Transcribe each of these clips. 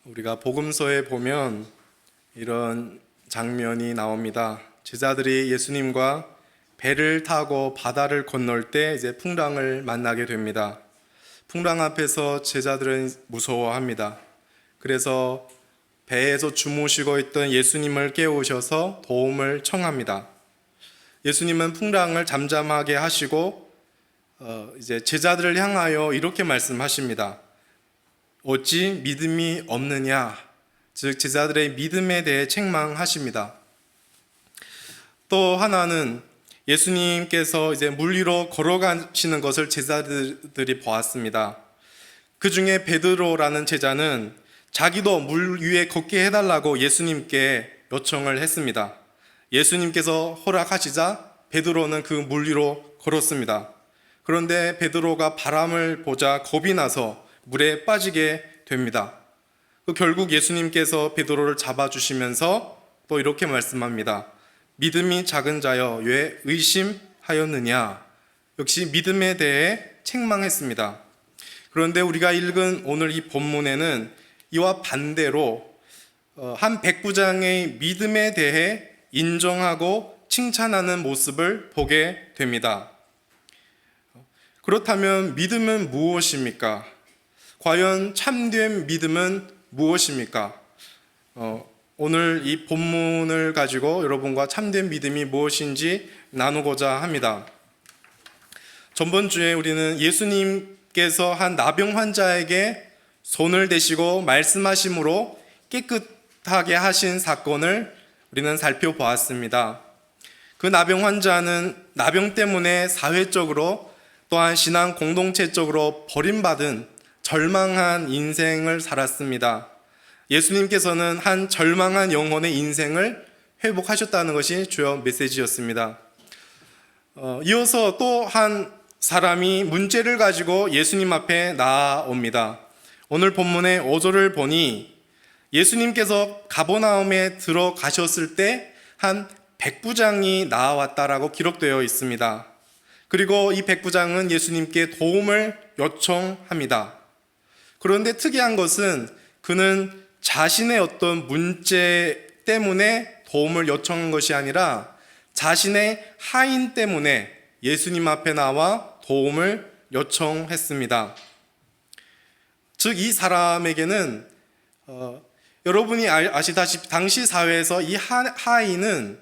우리가 복음서에 보면 이런 장면이 나옵니다. 제자들이 예수님과 배를 타고 바다를 건널 때 이제 풍랑을 만나게 됩니다. 풍랑 앞에서 제자들은 무서워합니다. 그래서 배에서 주무시고 있던 예수님을 깨우셔서 도움을 청합니다. 예수님은 풍랑을 잠잠하게 하시고 이제 제자들을 향하여 이렇게 말씀하십니다. 어찌 믿음이 없느냐? 즉 제자들의 믿음에 대해 책망하십니다. 또 하나는 예수님께서 이제 물 위로 걸어가시는 것을 제자들이 보았습니다. 그 중에 베드로라는 제자는 자기도 물 위에 걷게 해달라고 예수님께 요청을 했습니다. 예수님께서 허락하시자 베드로는 그 물 위로 걸었습니다. 그런데 베드로가 바람을 보자 겁이 나서 물에 빠지게 됩니다. 결국 예수님께서 베드로를 잡아주시면서 또 이렇게 말씀합니다. 믿음이 작은 자여 왜 의심하였느냐? 역시 믿음에 대해 책망했습니다. 그런데 우리가 읽은 오늘 이 본문에는 이와 반대로 한 백부장의 믿음에 대해 인정하고 칭찬하는 모습을 보게 됩니다. 그렇다면 믿음은 무엇입니까? 과연 참된 믿음은 무엇입니까? 오늘 이 본문을 가지고 여러분과 참된 믿음이 무엇인지 나누고자 합니다. 전번 주에 우리는 예수님께서 한 나병 환자에게 손을 대시고 말씀하심으로 깨끗하게 하신 사건을 우리는 살펴보았습니다. 그 나병 환자는 나병 때문에 사회적으로 또한 신앙 공동체적으로 버림받은 절망한 인생을 살았습니다. 예수님께서는 한 절망한 영혼의 인생을 회복하셨다는 것이 주요 메시지였습니다. 이어서 또 한 사람이 문제를 가지고 예수님 앞에 나아옵니다. 오늘 본문의 5절을 보니 예수님께서 가버나움에 들어가셨을 때 한 백부장이 나아왔다라고 기록되어 있습니다. 그리고 이 백부장은 예수님께 도움을 요청합니다. 그런데 특이한 것은 그는 자신의 어떤 문제 때문에 도움을 요청한 것이 아니라 자신의 하인 때문에 예수님 앞에 나와 도움을 요청했습니다. 즉 이 사람에게는 여러분이 아시다시피 당시 사회에서 이 하인은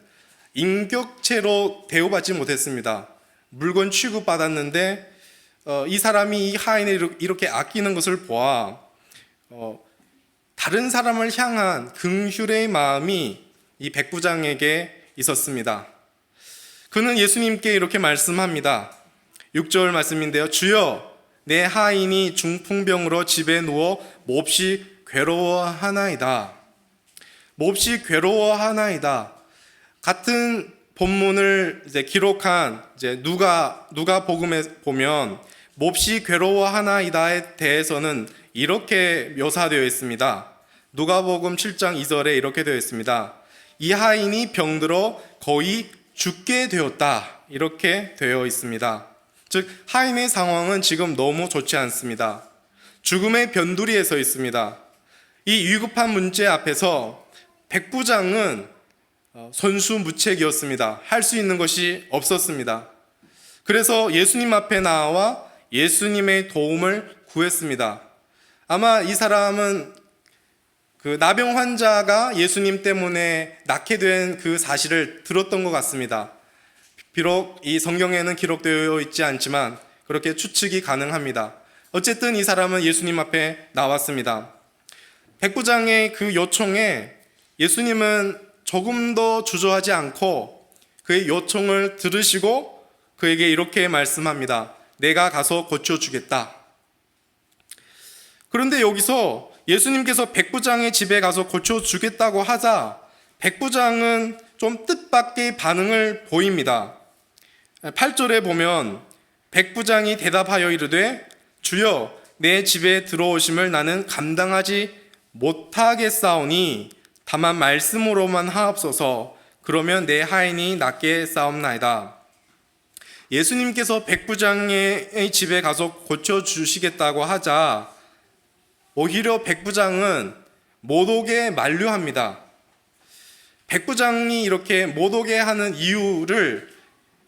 인격체로 대우받지 못했습니다. 물건 취급받았는데 이 사람이 이 하인을 이렇게 아끼는 것을 보아 다른 사람을 향한 긍휼의 마음이 이 백부장에게 있었습니다. 그는 예수님께 이렇게 말씀합니다. 6절 말씀인데요. 주여 내 하인이 중풍병으로 집에 누워 몹시 괴로워하나이다. 몹시 괴로워하나이다. 같은 본문을 이제 기록한 이제 누가복음에 보면 몹시 괴로워하나이다에 대해서는 이렇게 묘사되어 있습니다. 누가복음 7장 2절에 이렇게 되어 있습니다. 이 하인이 병들어 거의 죽게 되었다. 이렇게 되어 있습니다. 즉 하인의 상황은 지금 너무 좋지 않습니다. 죽음의 변두리에 서 있습니다. 이 위급한 문제 앞에서 백부장은 손수무책이었습니다. 할 수 있는 것이 없었습니다. 그래서 예수님 앞에 나와 예수님의 도움을 구했습니다. 아마 이 사람은 그 나병 환자가 예수님 때문에 낫게 된 그 사실을 들었던 것 같습니다. 비록 이 성경에는 기록되어 있지 않지만 그렇게 추측이 가능합니다. 어쨌든 이 사람은 예수님 앞에 나왔습니다. 백부장의 그 요청에 예수님은 조금도 주저하지 않고 그의 요청을 들으시고 그에게 이렇게 말씀합니다. 내가 가서 고쳐주겠다. 그런데 여기서 예수님께서 백부장의 집에 가서 고쳐주겠다고 하자 백부장은 좀 뜻밖의 반응을 보입니다. 8절에 보면 백부장이 대답하여 이르되 주여 내 집에 들어오심을 나는 감당하지 못하겠사오니 다만 말씀으로만 하옵소서. 그러면 내 하인이 낫게 싸움나이다. 예수님께서 백부장의 집에 가서 고쳐주시겠다고 하자 오히려 백부장은 못 오게 만류합니다. 백부장이 이렇게 못 오게 하는 이유를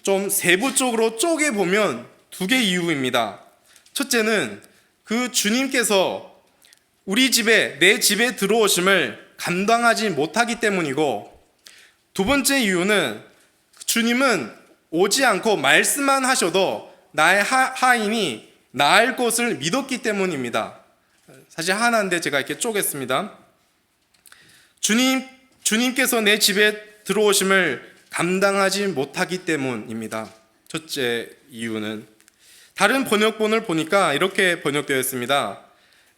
좀 세부적으로 쪼개보면 두 개 이유입니다. 첫째는 그 주님께서 우리 집에, 내 집에 들어오심을 감당하지 못하기 때문이고, 두 번째 이유는 주님은 오지 않고 말씀만 하셔도 나의 하인이 나을 것을 믿었기 때문입니다. 사실 하나인데 제가 이렇게 쪼갰습니다. 주님께서 내 집에 들어오심을 감당하지 못하기 때문입니다. 첫째 이유는. 다른 번역본을 보니까 이렇게 번역되어 있습니다.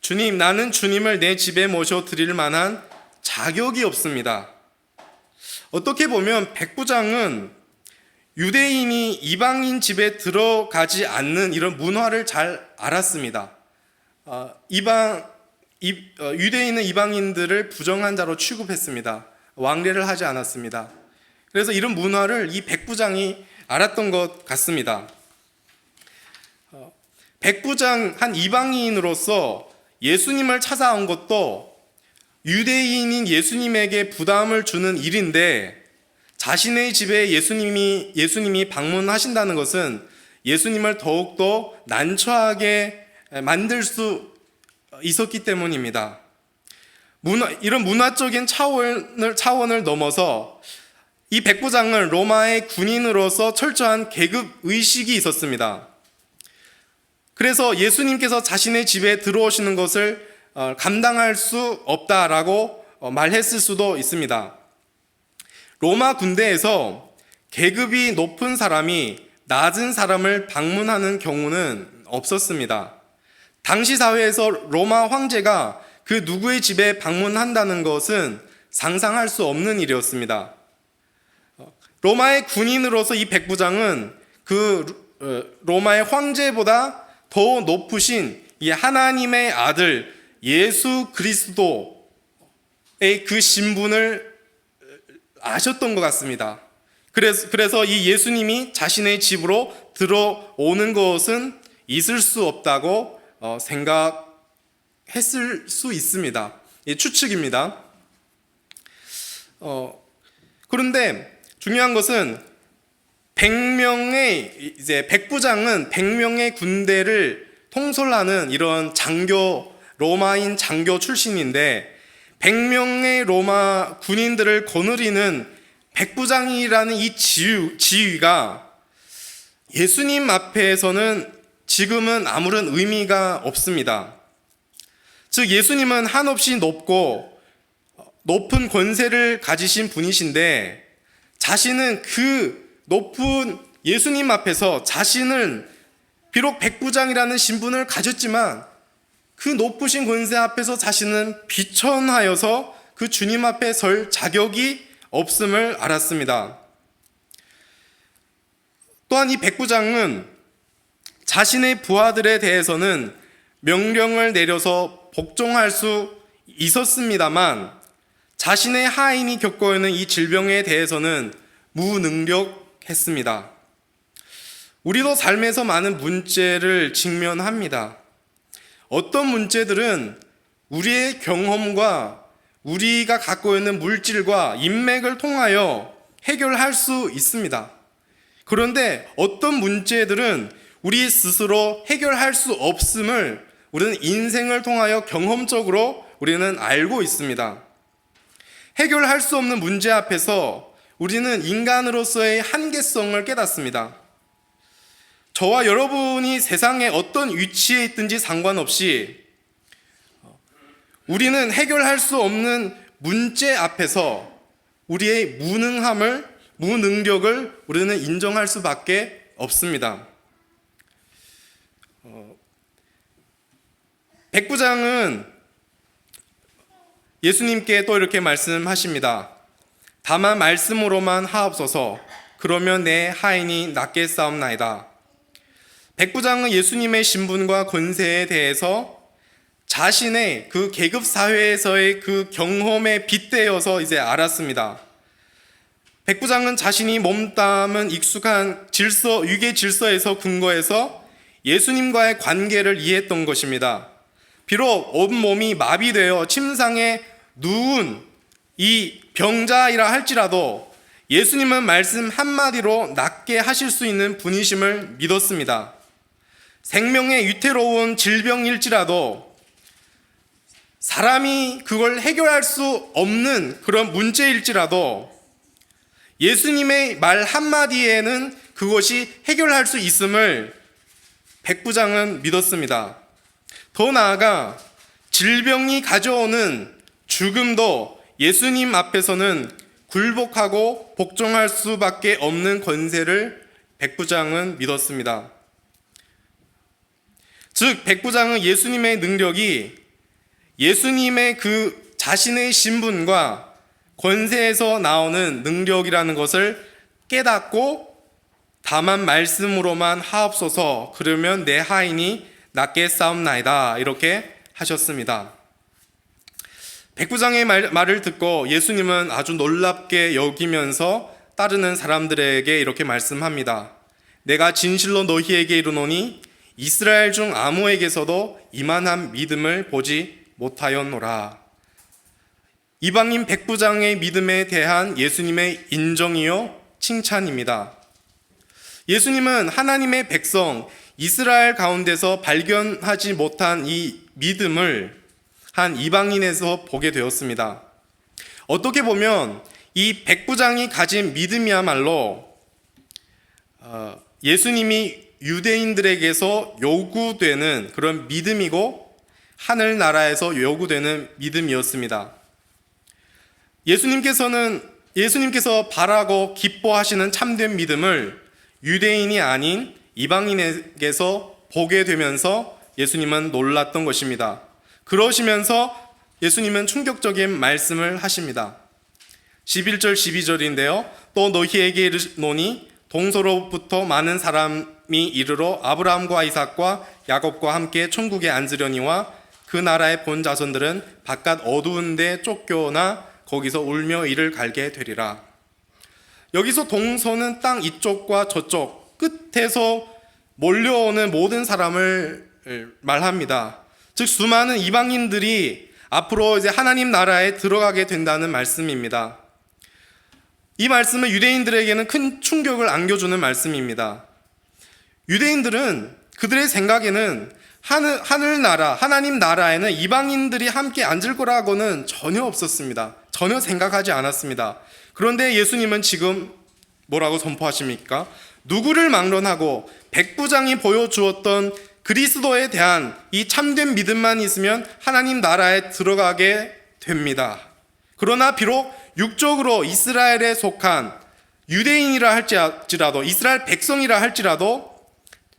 주님, 나는 주님을 내 집에 모셔 드릴 만한 자격이 없습니다. 어떻게 보면 백부장은 유대인이 이방인 집에 들어가지 않는 이런 문화를 잘 알았습니다. 유대인은 이방인들을 부정한 자로 취급했습니다. 왕래를 하지 않았습니다. 그래서 이런 문화를 이 백부장이 알았던 것 같습니다. 백부장, 한 이방인으로서 예수님을 찾아온 것도 유대인인 예수님에게 부담을 주는 일인데, 자신의 집에 예수님이 방문하신다는 것은 예수님을 더욱더 난처하게 만들 수 있었기 때문입니다. 이런 문화적인 차원을 넘어서 이 백부장은 로마의 군인으로서 철저한 계급 의식이 있었습니다. 그래서 예수님께서 자신의 집에 들어오시는 것을 감당할 수 없다라고 말했을 수도 있습니다. 로마 군대에서 계급이 높은 사람이 낮은 사람을 방문하는 경우는 없었습니다. 당시 사회에서 로마 황제가 그 누구의 집에 방문한다는 것은 상상할 수 없는 일이었습니다. 로마의 군인으로서 이 백부장은 그 로마의 황제보다 더 높으신 이 하나님의 아들 예수 그리스도의 그 신분을 아셨던 것 같습니다. 그래서 이 예수님이 자신의 집으로 들어오는 것은 있을 수 없다고 생각했을 수 있습니다. 추측입니다. 그런데 중요한 것은 백부장은 100명의 군대를 통솔하는 이런 로마인 장교 출신인데, 100명의 로마 군인들을 거느리는 백부장이라는 이 지위가 예수님 앞에서는 지금은 아무런 의미가 없습니다. 즉, 예수님은 한없이 높은 권세를 가지신 분이신데, 자신은 그 높은 예수님 앞에서 자신은 비록 백부장이라는 신분을 가졌지만 그 높으신 권세 앞에서 자신은 비천하여서 그 주님 앞에 설 자격이 없음을 알았습니다. 또한 이 백부장은 자신의 부하들에 대해서는 명령을 내려서 복종할 수 있었습니다만, 자신의 하인이 겪고 있는 이 질병에 대해서는 무능력했습니다. 우리도 삶에서 많은 문제를 직면합니다. 어떤 문제들은 우리의 경험과 우리가 갖고 있는 물질과 인맥을 통하여 해결할 수 있습니다. 그런데 어떤 문제들은 우리 스스로 해결할 수 없음을 우리는 인생을 통하여 경험적으로 우리는 알고 있습니다. 해결할 수 없는 문제 앞에서 우리는 인간으로서의 한계성을 깨닫습니다. 저와 여러분이 세상에 어떤 위치에 있든지 상관없이 우리는 해결할 수 없는 문제 앞에서 우리의 무능력을 우리는 인정할 수밖에 없습니다. 백부장은 예수님께 또 이렇게 말씀하십니다. 다만 말씀으로만 하옵소서. 그러면 내 하인이 낫겠사옵나이다. 백부장은 예수님의 신분과 권세에 대해서 자신의 그 계급 사회에서의 그 경험에 빗대어서 이제 알았습니다. 백부장은 자신이 몸담은 익숙한 유계 질서에서 근거해서 예수님과의 관계를 이해했던 것입니다. 비록 온몸이 마비되어 침상에 누운 이 병자이라 할지라도 예수님은 말씀 한마디로 낫게 하실 수 있는 분이심을 믿었습니다. 생명의 위태로운 질병일지라도 사람이 그걸 해결할 수 없는 그런 문제일지라도 예수님의 말 한마디에는 그것이 해결할 수 있음을 백부장은 믿었습니다. 더 나아가 질병이 가져오는 죽음도 예수님 앞에서는 굴복하고 복종할 수밖에 없는 권세를 백부장은 믿었습니다. 즉 백부장은 예수님의 능력이 예수님의 그 자신의 신분과 권세에서 나오는 능력이라는 것을 깨닫고 다만 말씀으로만 하옵소서, 그러면 내 하인이 낫게 싸움나이다, 이렇게 하셨습니다. 백부장의 말을 듣고 예수님은 아주 놀랍게 여기면서 따르는 사람들에게 이렇게 말씀합니다. 내가 진실로 너희에게 이르노니 이스라엘 중 아무에게서도 이만한 믿음을 보지 못하였노라. 이방인 백부장의 믿음에 대한 예수님의 인정이요 칭찬입니다. 예수님은 하나님의 백성 이스라엘 가운데서 발견하지 못한 이 믿음을 한 이방인에서 보게 되었습니다. 어떻게 보면 이 백부장이 가진 믿음이야말로 예수님이 유대인들에게서 요구되는 그런 믿음이고 하늘나라에서 요구되는 믿음이었습니다. 예수님께서 바라고 기뻐하시는 참된 믿음을 유대인이 아닌 이방인에게서 보게 되면서 예수님은 놀랐던 것입니다. 그러시면서 예수님은 충격적인 말씀을 하십니다. 11절 12절인데요. 또 너희에게 이르노니 동서로부터 많은 사람이 이르러 아브라함과 이삭과 야곱과 함께 천국에 앉으려니와 그 나라의 본 자손들은 바깥 어두운 데 쫓겨나 거기서 울며 이를 갈게 되리라. 여기서 동서는 땅 이쪽과 저쪽 끝에서 몰려오는 모든 사람을 말합니다. 즉 수많은 이방인들이 앞으로 이제 하나님 나라에 들어가게 된다는 말씀입니다. 이 말씀은 유대인들에게는 큰 충격을 안겨주는 말씀입니다. 유대인들은 그들의 생각에는 하늘나라, 하나님 나라에는 이방인들이 함께 앉을 거라고는 전혀 없었습니다. 전혀 생각하지 않았습니다. 그런데 예수님은 지금 뭐라고 선포하십니까? 누구를 막론하고 백부장이 보여주었던 그리스도에 대한 이 참된 믿음만 있으면 하나님 나라에 들어가게 됩니다. 그러나 비록 육적으로 이스라엘에 속한 유대인이라 할지라도 이스라엘 백성이라 할지라도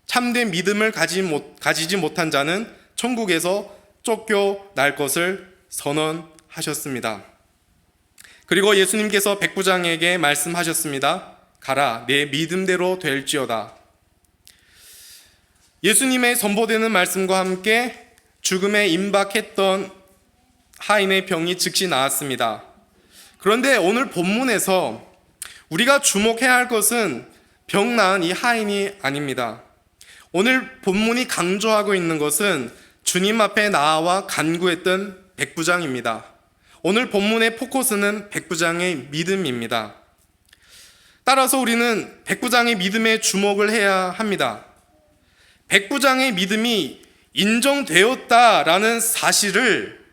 참된 믿음을 가지지 못한 자는 천국에서 쫓겨날 것을 선언하셨습니다. 그리고 예수님께서 백부장에게 말씀하셨습니다. 가라, 내 믿음대로 될지어다. 예수님의 선포되는 말씀과 함께 죽음에 임박했던 하인의 병이 즉시 나았습니다. 그런데 오늘 본문에서 우리가 주목해야 할 것은 병 나은 이 하인이 아닙니다. 오늘 본문이 강조하고 있는 것은 주님 앞에 나와 간구했던 백부장입니다. 오늘 본문의 포커스는 백부장의 믿음입니다. 따라서 우리는 백부장의 믿음에 주목을 해야 합니다. 백부장의 믿음이 인정되었다라는 사실을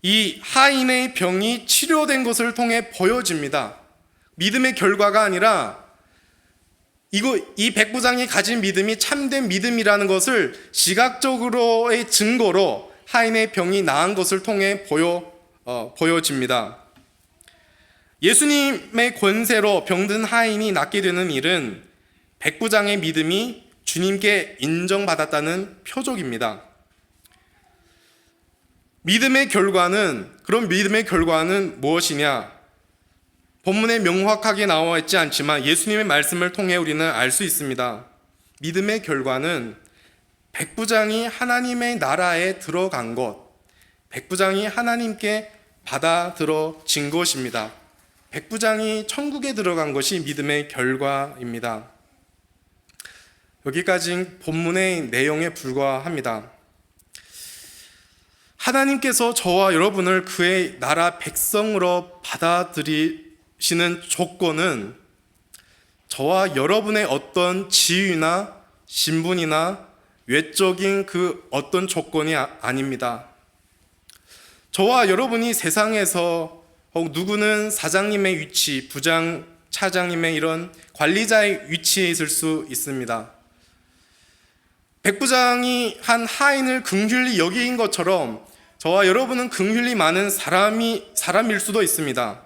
이 하인의 병이 치료된 것을 통해 보여집니다. 믿음의 결과가 아니라 이 백부장이 가진 믿음이 참된 믿음이라는 것을 시각적으로의 증거로 하인의 병이 나은 것을 통해 보여집니다. 예수님의 권세로 병든 하인이 낫게 되는 일은 백부장의 믿음이 주님께 인정받았다는 표적입니다. 그런 믿음의 결과는 무엇이냐? 본문에 명확하게 나와 있지 않지만 예수님의 말씀을 통해 우리는 알 수 있습니다. 믿음의 결과는 백부장이 하나님의 나라에 들어간 것, 백부장이 하나님께 받아들여진 것입니다. 백부장이 천국에 들어간 것이 믿음의 결과입니다. 여기까지 본문의 내용에 불과합니다. 하나님께서 저와 여러분을 그의 나라 백성으로 받아들이시는 조건은 저와 여러분의 어떤 지위나 신분이나 외적인 그 어떤 조건이 아닙니다. 저와 여러분이 세상에서 누구는 사장님의 위치, 부장, 차장님의 이런 관리자의 위치에 있을 수 있습니다. 백부장이 한 하인을 긍휼히 여긴 것처럼 저와 여러분은 긍휼히 많은 사람일 수도 있습니다.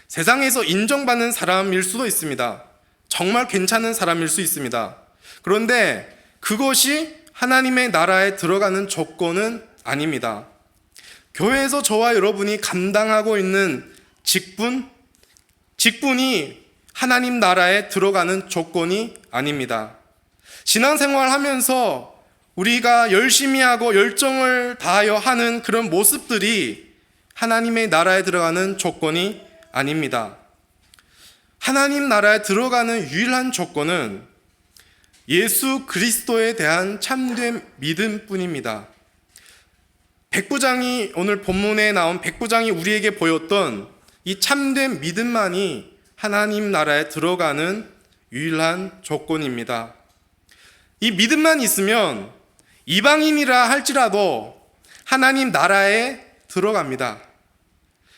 세상에서 인정받는 사람일 수도 있습니다. 정말 괜찮은 사람일 수 있습니다. 그런데 그것이 하나님의 나라에 들어가는 조건은 아닙니다. 교회에서 저와 여러분이 감당하고 있는 직분이 하나님 나라에 들어가는 조건이 아닙니다. 신앙생활 하면서 우리가 열심히 하고 열정을 다하여 하는 그런 모습들이 하나님의 나라에 들어가는 조건이 아닙니다. 하나님 나라에 들어가는 유일한 조건은 예수 그리스도에 대한 참된 믿음뿐입니다. 백부장이 오늘 본문에 나온 백부장이 우리에게 보였던 이 참된 믿음만이 하나님 나라에 들어가는 유일한 조건입니다. 이 믿음만 있으면 이방인이라 할지라도 하나님 나라에 들어갑니다.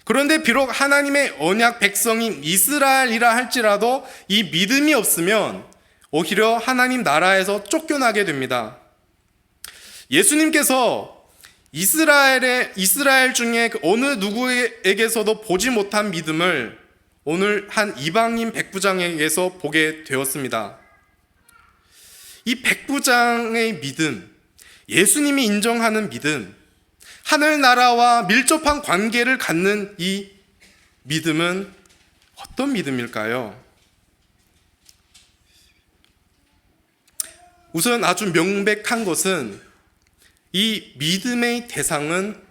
그런데 비록 하나님의 언약 백성인 이스라엘이라 할지라도 이 믿음이 없으면 오히려 하나님 나라에서 쫓겨나게 됩니다. 예수님께서 이스라엘 중에 어느 누구에게서도 보지 못한 믿음을 오늘 한 이방인 백부장에게서 보게 되었습니다. 이 백부장의 믿음, 예수님이 인정하는 믿음, 하늘나라와 밀접한 관계를 갖는 이 믿음은 어떤 믿음일까요? 우선 아주 명백한 것은 이 믿음의 대상은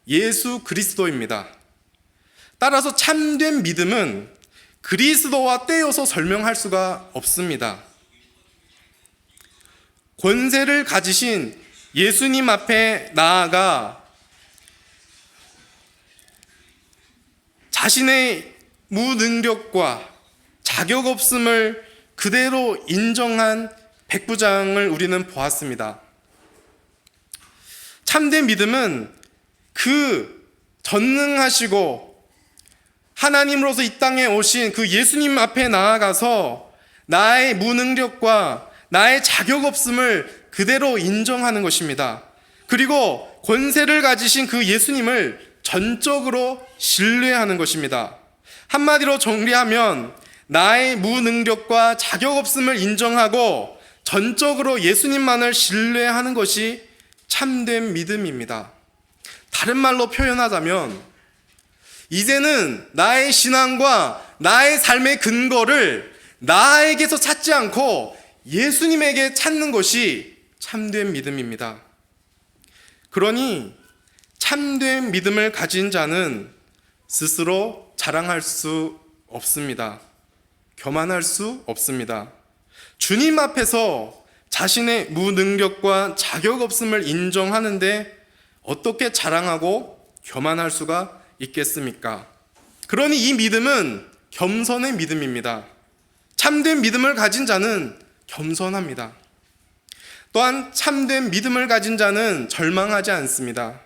예수 그리스도입니다. 따라서 참된 믿음은 그리스도와 떼어서 설명할 수가 없습니다. 권세를 가지신 예수님 앞에 나아가 자신의 무능력과 자격 없음을 그대로 인정한 백부장을 우리는 보았습니다. 참된 믿음은 그 전능하시고 하나님으로서 이 땅에 오신 그 예수님 앞에 나아가서 나의 무능력과 나의 자격 없음을 그대로 인정하는 것입니다. 그리고 권세를 가지신 그 예수님을 전적으로 신뢰하는 것입니다. 한마디로 정리하면 나의 무능력과 자격 없음을 인정하고 전적으로 예수님만을 신뢰하는 것이 참된 믿음입니다. 다른 말로 표현하자면 이제는 나의 신앙과 나의 삶의 근거를 나에게서 찾지 않고 예수님에게 찾는 것이 참된 믿음입니다. 그러니 참된 믿음을 가진 자는 스스로 자랑할 수 없습니다. 교만할 수 없습니다. 주님 앞에서 자신의 무능력과 자격 없음을 인정하는데 어떻게 자랑하고 교만할 수가 있겠습니까? 그러니 이 믿음은 겸손의 믿음입니다. 참된 믿음을 가진 자는 겸손합니다. 또한 참된 믿음을 가진 자는 절망하지 않습니다.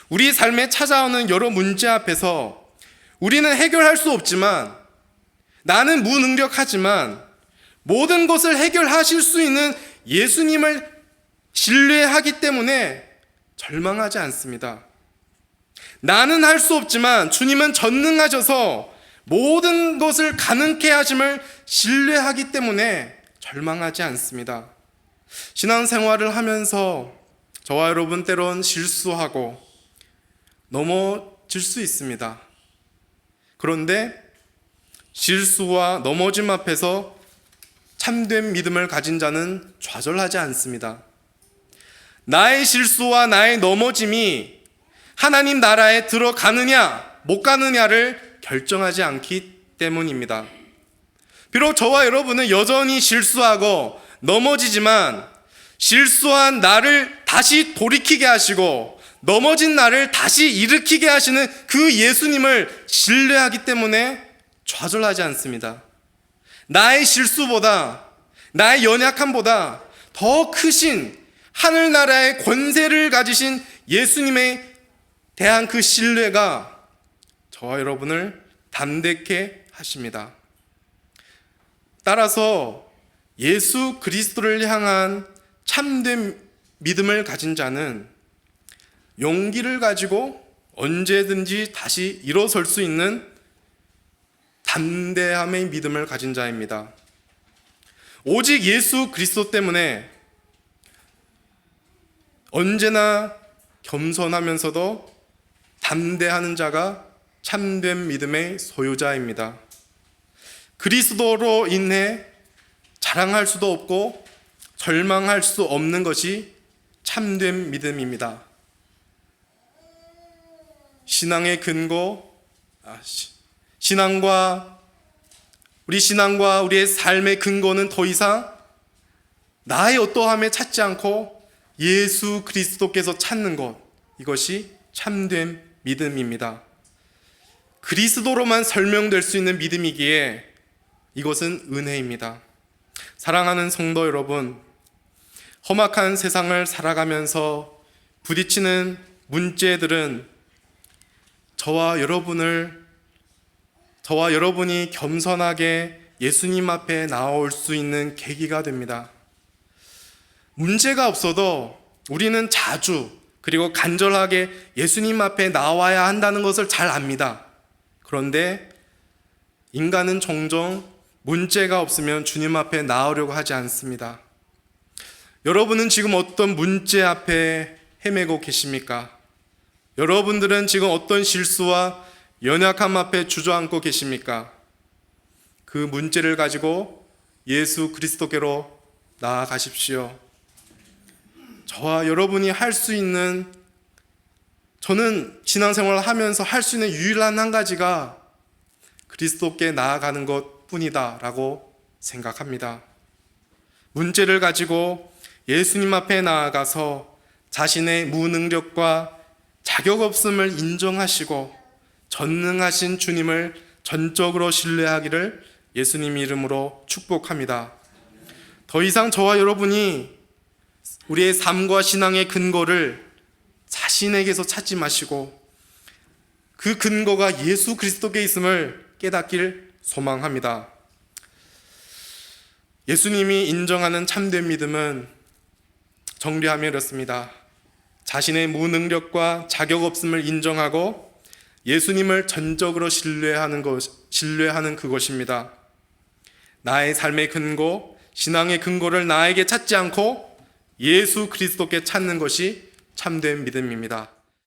우리 삶에 찾아오는 여러 문제 앞에서 우리는 해결할 수 없지만, 나는 무능력하지만 모든 것을 해결하실 수 있는 예수님을 신뢰하기 때문에 절망하지 않습니다. 나는 할 수 없지만 주님은 전능하셔서 모든 것을 가능케 하심을 신뢰하기 때문에 절망하지 않습니다. 신앙생활을 하면서 저와 여러분 때론 실수하고 넘어질 수 있습니다. 그런데 실수와 넘어짐 앞에서 참된 믿음을 가진 자는 좌절하지 않습니다. 나의 실수와 나의 넘어짐이 하나님 나라에 들어가느냐 못 가느냐를 결정하지 않기 때문입니다. 비록 저와 여러분은 여전히 실수하고 넘어지지만 실수한 나를 다시 돌이키게 하시고 넘어진 나를 다시 일으키게 하시는 그 예수님을 신뢰하기 때문에 좌절하지 않습니다. 나의 실수보다, 나의 연약함보다 더 크신 하늘나라의 권세를 가지신 예수님에 대한 그 신뢰가 저와 여러분을 담대케 하십니다. 따라서 예수 그리스도를 향한 참된 믿음을 가진 자는 용기를 가지고 언제든지 다시 일어설 수 있는 담대함의 믿음을 가진 자입니다. 오직 예수 그리스도 때문에 언제나 겸손하면서도 담대하는 자가 참된 믿음의 소유자입니다. 그리스도로 인해 자랑할 수도 없고 절망할 수 없는 것이 참된 믿음입니다. 신앙의 근거, 우리 신앙과 우리의 삶의 근거는 더 이상 나의 어떠함에 찾지 않고 예수 그리스도께서 찾는 것, 이것이 참된 믿음입니다. 그리스도로만 설명될 수 있는 믿음이기에 이것은 은혜입니다. 사랑하는 성도 여러분, 험악한 세상을 살아가면서 부딪히는 문제들은 저와 여러분이 겸손하게 예수님 앞에 나올 수 있는 계기가 됩니다. 문제가 없어도 우리는 자주 그리고 간절하게 예수님 앞에 나와야 한다는 것을 잘 압니다. 그런데 인간은 종종 문제가 없으면 주님 앞에 나오려고 하지 않습니다. 여러분은 지금 어떤 문제 앞에 헤매고 계십니까? 여러분들은 지금 어떤 실수와 연약함 앞에 주저앉고 계십니까? 그 문제를 가지고 예수 그리스도께로 나아가십시오. 저와 여러분이 할 수 있는, 저는 신앙생활을 하면서 할 수 있는 유일한 한 가지가 그리스도께 나아가는 것 뿐이다 라고 생각합니다. 문제를 가지고 예수님 앞에 나아가서 자신의 무능력과 자격 없음을 인정하시고 전능하신 주님을 전적으로 신뢰하기를 예수님 이름으로 축복합니다. 더 이상 저와 여러분이 우리의 삶과 신앙의 근거를 자신에게서 찾지 마시고 그 근거가 예수 그리스도께 있음을 깨닫길 소망합니다. 예수님이 인정하는 참된 믿음은 정리하면 이렇습니다. 자신의 무능력과 자격 없음을 인정하고 예수님을 전적으로 신뢰하는 그것입니다. 나의 삶의 근거, 신앙의 근거를 나에게 찾지 않고 예수 그리스도께 찾는 것이 참된 믿음입니다.